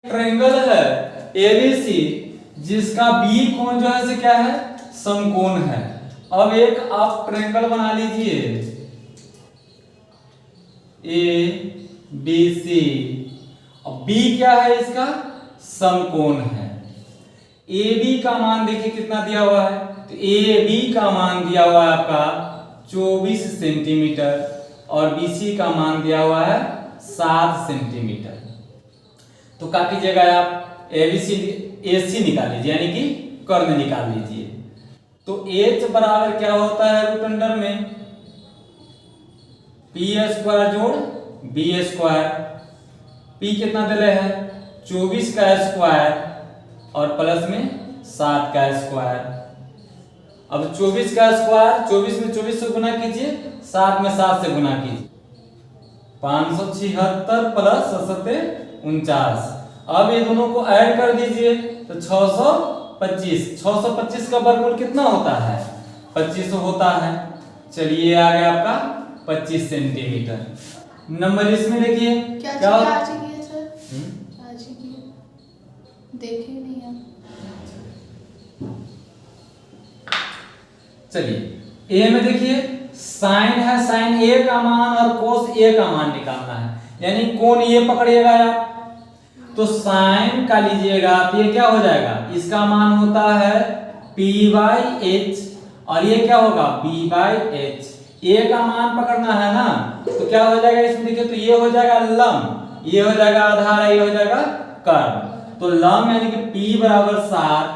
Triangle है ABC जिसका B कोण जो है से क्या है, समकोण है। अब एक आप ट्रायंगल बना लीजिए ए बी सी, अब बी क्या है इसका, समकोण है। ए बी का मान देखिए कितना दिया हुआ है, तो ए बी का मान दिया हुआ है आपका 24 सेंटीमीटर और बी सी का मान दिया हुआ है 7 सेंटीमीटर। तो क्या कीजिएगा आप एबीसी एसी निकाल लीजिए, यानी कि कर्ण निकाल लीजिए। तो H बराबर क्या होता है रूट अंडर में पी स्क्वायर जोड़ बी स्क्वायर। पी कितना दिले है 24 का स्क्वायर और प्लस में 7 का स्क्वायर। अब 24 का स्क्वायर 24 में 24 से गुना कीजिए, 7 में 7 से गुना कीजिए, 576 प्लस 49। अब ये दोनों को ऐड कर दीजिए तो 625। 625 का वर्गमूल कितना होता है, 25 होता है। चलिए आ गया आपका 25 सेंटीमीटर। नंबर इसमें देखिए क्या आज ही किया सर, आज ही किया, देखे नहीं हम। चलिए ए में देखिए साइन है, साइन ए का मान और कोस ए का मान निकालना है, यानी कोण ये पकड़िएगा आप, तो साइन का लीजिएगा तो ये क्या हो जाएगा, इसका मान होता है p/h और ये क्या होगा b/h। ए का मान पकड़ना है ना, तो क्या हो जाएगा इसमें देखिए, तो ये हो जाएगा लंब, ये हो जाएगा आधार, ये हो जाएगा कर्ण। तो लंब यानी कि p बराबर 7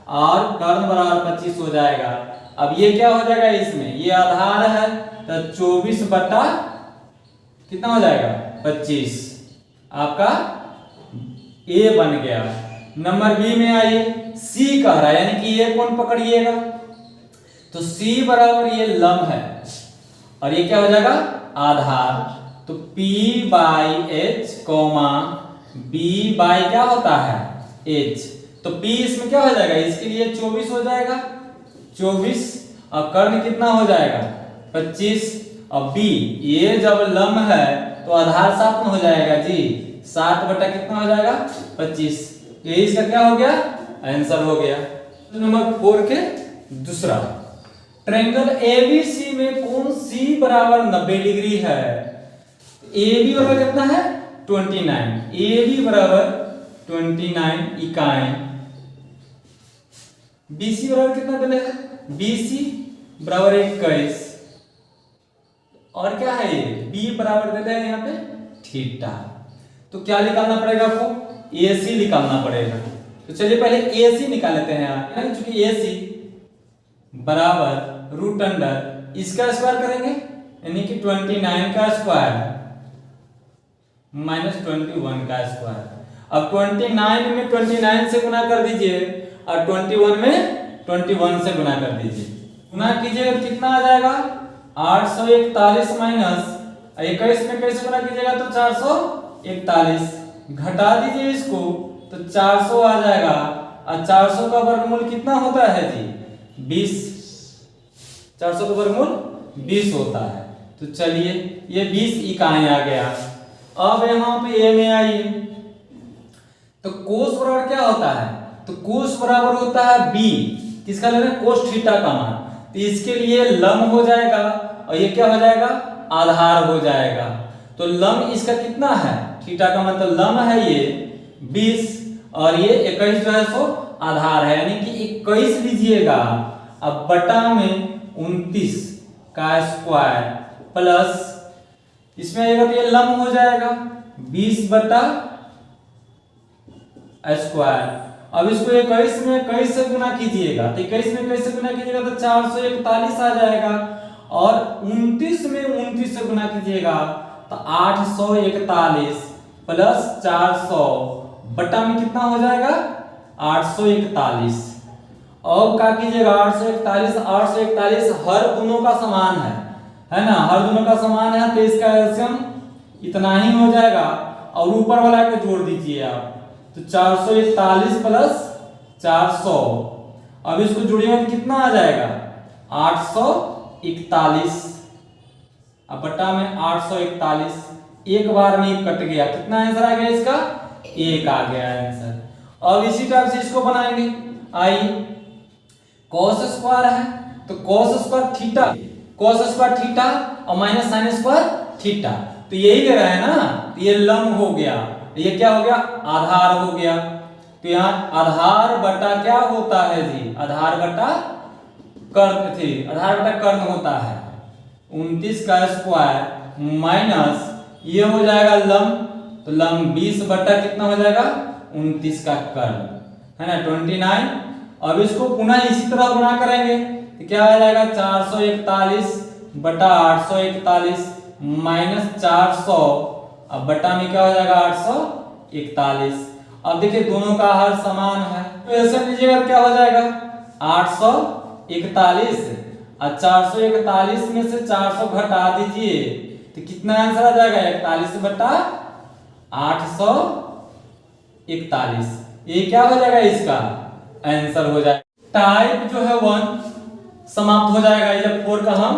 और कर्ण बराबर 25 हो जाएगा। अब ये क्या हो जाएगा, इसमें ये आधार है तो 24 बटा कितना हो जाएगा 25, आपका ए बन गया। नंबर बी में आइए, सी कह रहा है यानी कि ये कौन पकड़िएगा, तो सी बराबर ये लंब है और ये क्या हो जाएगा आधार। तो p/h कॉमा b बाई क्या होता है h, तो p इसमें क्या हो जाएगा, इसके लिए 24 हो जाएगा 24 और कर्ण कितना हो जाएगा 25। और b ये जब लंब है तो आधार 7 में हो जाएगा जी, 7 बटा कितना हो जाएगा 25। ये इसका क्या हो गया आंसर हो गया। नंबर 4 के दूसरा, ट्रायंगल एबीसी में कोण सी बराबर 90 डिग्री है। ए बी बराबर कितना है 29, ए बी बराबर 29 इकाई, बी सी बराबर कितना दिले है, बी सी बराबर 21 और क्या है ये बी बराबर देते हैं यहाँ पे थीटा। तो क्या निकालना पड़ेगा आपको, AC निकालना पड़ेगा। तो चलिए पहले AC निकाल लेते हैं यहाँ, क्योंकि AC बराबर रूट अंडर इसका स्क्वायर करेंगे यानी कि 29 का स्क्वायर माइनस 21 का स्क्वायर। अब 29 में 29 से गुना कर दीजिए और 21 में 21 से गुना कर दीजिए, गुना कीजिएगा तो कितना आ जाएगा 841 माइनस 21 में कैसे गुना कीजिएगा तो 441, घटा दीजिए इसको तो 400 आ जाएगा और 400 का वर्गमूल कितना होता है जी 20, 400 का वर्गमूल 20 होता है। तो चलिए ये 20 इकाई आ गया। अब यहाँ पे ए में आइए, तो कोस बराबर क्या होता है, तो कोस बराबर होता है b, किसका ले रहे हैं कोस थीटा का मान, तो इसके लिए लंब हो जाएगा और ये क्या हो जाएगा आधार हो जाएगा। तो लंब इसका कितना है थीटा का मतलब लंब है ये 20 और ये 21 जो है सो आधार है, यानी कि 21 लीजिएगा। अब बटा में 29 का स्क्वायर प्लस इसमें आएगा तो ये लंब हो जाएगा 20 बटा स्क्वायर। अब इसको 21 में 21 से गुना कीजिएगा तो 21 में 21 से गुना कीजिएगा तो 441 आ जाएगा और 29 में 29 से गुना कीजिएगा तो 841 प्लस 400 बटा में कितना हो जाएगा 841। अब क्या कीजिएगा 841 हर दोनों का समान है ना, हर दोनों का समान है तो इसका एलसीएम इतना ही हो जाएगा और ऊपर वाला को जोड़ दीजिए आप, तो 441 प्लस 400, अब इसको जोड़िएगा तो कितना आ जाएगा 841, अब बटा में 841 एक बार में ही कट गया, कितना आंसर आ गया इसका 1 आ गया आंसर। अब इसी टाइप से इसको बनाएंगे। आई cos स्क्वायर है तो cos square theta, cos square theta और माइनस sin स्क्वायर थीटा, तो यही दे रहा है ना, तो ये लंब हो गया, ये क्या हो गया, आधार हो गया। तो यहाँ आधार बटा क्या होता है जी, आधार बटा कर्ण थी, आधार बटा कर्ण होता है 29 का स्क्वायर माइनस ये हो जाएगा लंब, तो लंब 20 बटा कितना हो जाएगा 29 का कर्ण है ना 29। अब इसको पुनः इसी तरह गुणा करेंगे तो क्या आ जाएगा 441 बटा 841 माइनस 400, अब बटा में क्या हो जाएगा 841। अब देखिए दोनों का हर समान है तो ऐसे लीजिएगा क्या हो जाएगा 841 और 441 में से 400 घटा दीजिए तो कितना आंसर आ जाएगा 41 बटा 841, ये क्या हो जाएगा इसका आंसर हो जाएगा। टाइप जो है 1 समाप्त हो जाएगा, जब 4 का हम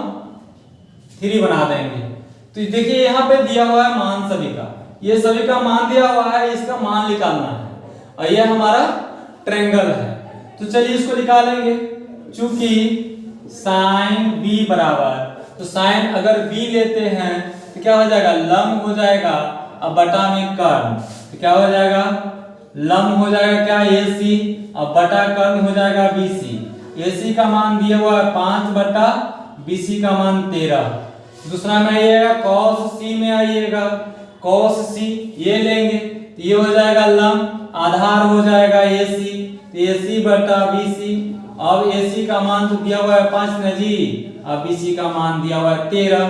3 बना देंगे। तो देखिए यहाँ पे दिया हुआ है मान सभी का, ये सभी का मान दिया हुआ है, इसका मान निकालना है और ये हमारा ट्रायंगल है। तो चलिए इसको निकालेंगे, चूंकि साइन b बराबर, तो साइन अगर b लेते हैं तो क्या हो जाएगा लंब हो जाएगा अब बटा में कर्ण, तो क्या हो जाएगा लंब हो जाएगा क्या AC और बटा कर्ण हो जाएगा BC। AC का मान दिया हुआ है 5 बटा BC का मान 13। दूसरा में आइएगा cos C में आइएगा, cos C ये लेंगे तो ये हो जाएगा लंब, आधार हो जाएगा AC, तो AC बटा BC। अब AC का मान तो दिया हुआ है 5 ना जी, अब BC का मान दिया हुआ है 13।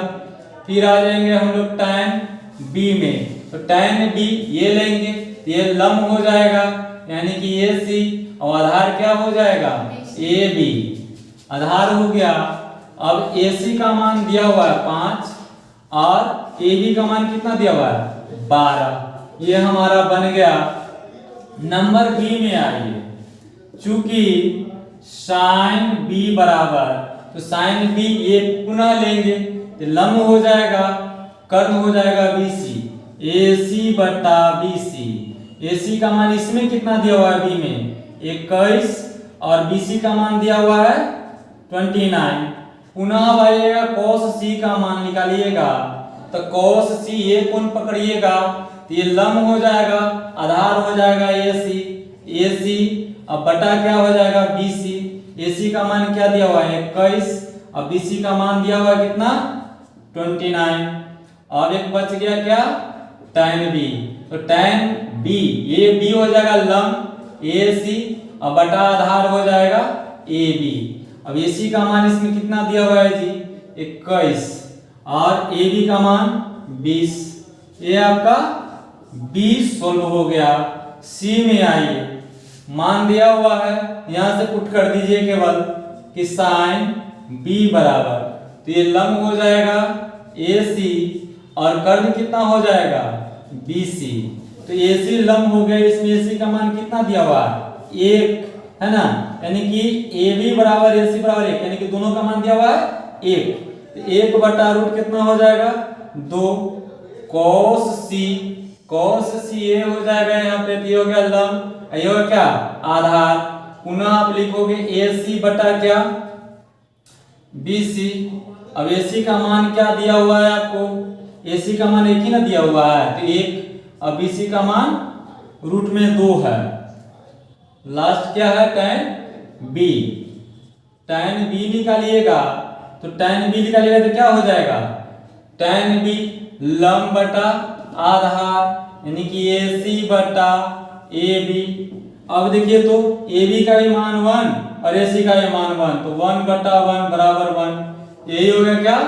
फिर आ जाएंगे हम लोग tan B में, तो tan B ये लेंगे तो ये लंब हो जाएगा यानी कि AC और आधार क्या हो जाएगा AB, आधार हो गया। अब AC का मान दिया हुआ है 5 और AB का मान कितना दिया हुआ है 12, ये हमारा बन गया। नंबर B में आइए, चूंकि साइन B बराबर, तो साइन B ये पुनः लेंगे तो लंब हो जाएगा, कर्ण हो जाएगा BC, AC बटा BC। AC का मान इसमें कितना दिया हुआ है B में 21 और BC का मान दिया हुआ है 29। पुनः आइएगा cos C का मान निकालिएगा, तो cos C ये कोण पकड़िएगा तो ये लंब हो जाएगा, आधार हो जाएगा AC अब बटा क्या हो जाएगा BC। AC का मान क्या दिया हुआ है 21 और BC का मान दिया हुआ है कितना 29। अब एक बच गया क्या tan B, तो tan B ये B हो जाएगा लंब AC और बटा आधार हो जाएगा AB। अब AC का मान इसमें कितना दिया हुआ है जी 21 और AB का मान 20, ये आपका 20 सोल्व हो गया। C में आइए, मान दिया हुआ है यहां से पुट कर दीजिए केवल कि साइन B बराबर, तो ये लंब हो जाएगा AC और कर्ण कितना हो जाएगा BC, तो AC लंब हो गया, इसमें AC का मान कितना दिया हुआ है 1 है ना, यानी कि AB बराबर AC बराबर 1, यानी कि दोनों का मान दिया हुआ है 1, तो 1 बटा रूट कितना हो जाएगा 2 cos C ये हो जाएगा, यहाँ पे ये हो गया लंब, ये हो क्या आधार। पुनः आप लिखोगे AC बटा क्या BC। अब AC का मान क्या दिया हुआ है आपको, AC का मान 1 ही ना दिया हुआ है तो 1, अब BC का मान रूट में 2 है। लास्ट क्या है tan B निकालिएगा, तो tan B निकालिएगा तो क्या हो जाएगा tan B लंब बटा आधार यानी कि AC बटा AB। अब देखिए तो AB का भी मान 1 और AC का भी मान 1, तो 1 बटा 1 बराबर 1, यही हो गया क्या